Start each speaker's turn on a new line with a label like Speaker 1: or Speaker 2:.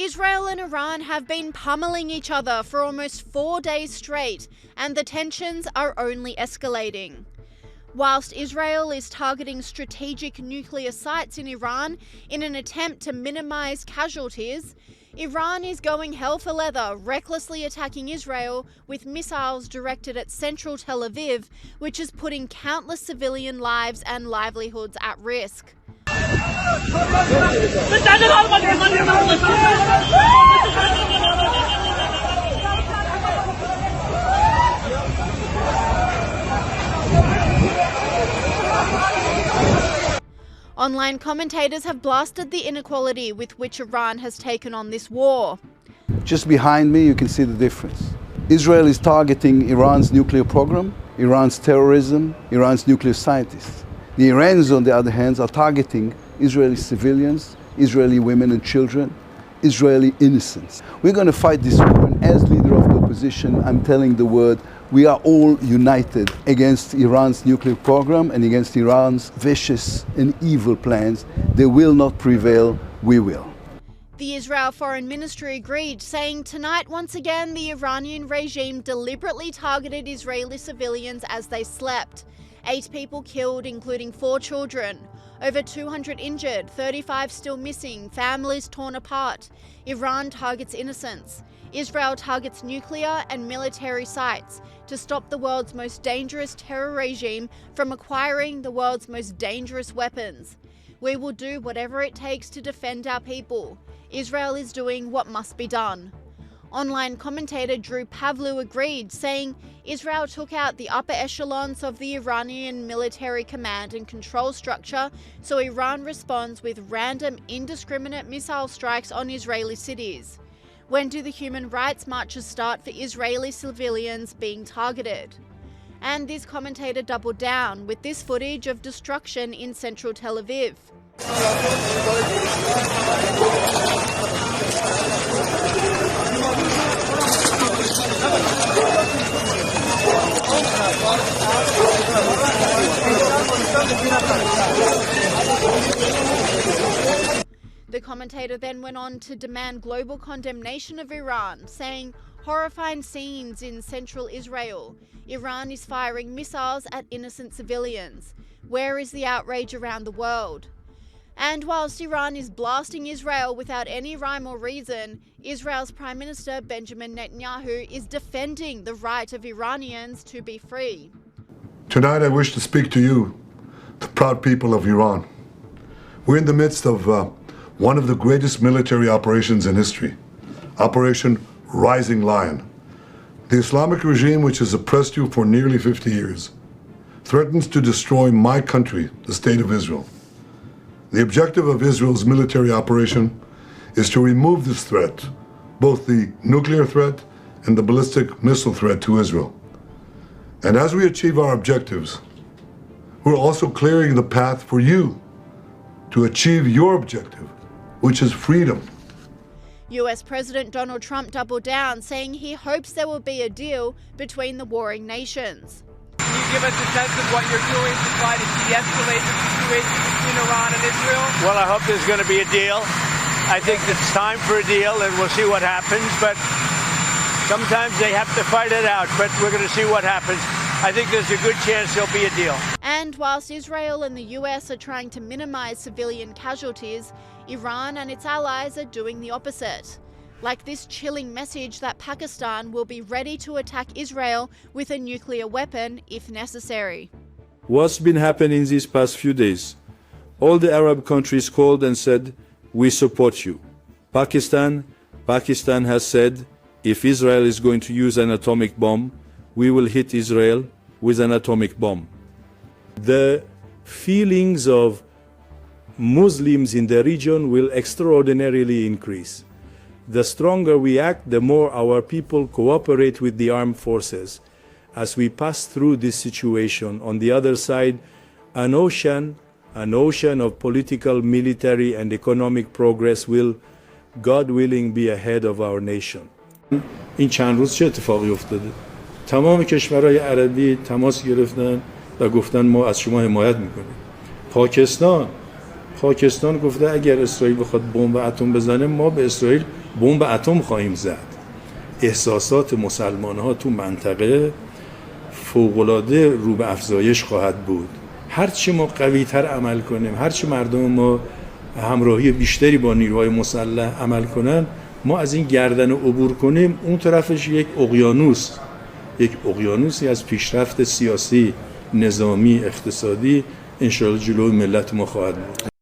Speaker 1: Israel and Iran have been pummelling each other for almost 4 days straight, and the tensions are only escalating. Whilst Israel is targeting strategic nuclear sites in Iran in an attempt to minimise casualties, Iran is going hell for leather, recklessly attacking Israel with missiles directed at central Tel Aviv, which is putting countless civilian lives and livelihoods at risk. Online commentators have blasted the inequality with which Iran has taken on this war.
Speaker 2: Just behind me, you can see the difference. Israel is targeting Iran's nuclear program, Iran's terrorism, Iran's nuclear scientists. The Iranians, on the other hand, are targeting Israeli civilians, Israeli women and children, Israeli innocents. We're going to fight this war, and as leader of the opposition, I'm telling the world, we are all united against Iran's nuclear program and against Iran's vicious and evil plans. They will not prevail, we will.
Speaker 1: The Israel Foreign Ministry agreed, saying tonight once again the Iranian regime deliberately targeted Israeli civilians as they slept. 8 people killed, including 4 children. Over 200 injured, 35 still missing, families torn apart. Iran targets innocents. Israel targets nuclear and military sites to stop the world's most dangerous terror regime from acquiring the world's most dangerous weapons. We will do whatever it takes to defend our people. Israel is doing what must be done. Online commentator Drew Pavlu agreed, saying Israel took out the upper echelons of the Iranian military command and control structure, so Iran responds with random, indiscriminate missile strikes on Israeli cities. When do the human rights marches start for Israeli civilians being targeted? And this commentator doubled down with this footage of destruction in central Tel Aviv. The commentator then went on to demand global condemnation of Iran, saying horrifying scenes in central Israel. Iran is firing missiles at innocent civilians. Where is the outrage around the world? And whilst Iran is blasting Israel without any rhyme or reason, Israel's Prime Minister Benjamin Netanyahu is defending the right of Iranians to be free.
Speaker 3: Tonight I wish to speak to you, the proud people of Iran. We're in the midst of one of the greatest military operations in history, Operation Rising Lion. The Islamic regime, which has oppressed you for nearly 50 years, threatens to destroy my country, the State of Israel. The objective of Israel's military operation is to remove this threat, both the nuclear threat and the ballistic missile threat to Israel. And as we achieve our objectives, we're also clearing the path for you to achieve your objective, which is freedom.
Speaker 1: US President Donald Trump doubled down, saying he hopes there will be a deal between the warring nations.
Speaker 4: Can you give us a sense of what you're doing to try to de-escalate the situation between Iran and Israel?
Speaker 5: Well, I hope there's going to be a deal. I think it's time for a deal, and we'll see what happens. But sometimes they have to fight it out, but we're going to see what happens. I think there's a good chance there'll be a deal.
Speaker 1: And whilst Israel and the US are trying to minimize civilian casualties, Iran and its allies are doing the opposite. Like this chilling message that Pakistan will be ready to attack Israel with a nuclear weapon if necessary.
Speaker 6: What's been happening these past few days? All the Arab countries called and said, we support you. Pakistan has said, if Israel is going to use an atomic bomb, we will hit Israel with an atomic bomb. The feelings of Muslims in the region will extraordinarily increase. The stronger we act, the more our people cooperate with the armed forces. As we pass through this situation, on the other side, an ocean of political, military, and economic progress will, God willing, be ahead of our nation.
Speaker 7: این چند روز چه اتفاقی افتاده؟ تمام کشورهای عربی تماس گرفتن و گفتن ما از شما حمایت میکنیم. پاکستان گفته اگر اسرائیل بخواد بمب و اتم بزنه ما به اسرائیل بمب اتم خواهیم زد. احساسات مسلمان ها تو منطقه فوق‌العاده رو به افزایش خواهد بود. هرچی ما قوی‌تر عمل کنیم، هرچی مردم ما همراهی بیشتری با نیروهای مسلح عمل کنن، ما از این گردن عبور کنیم، اون طرفش یک اقیانوسی از پیشرفت سیاسی، نظامی، اقتصادی انشاءالله جلوی ملت ما خواهد بود.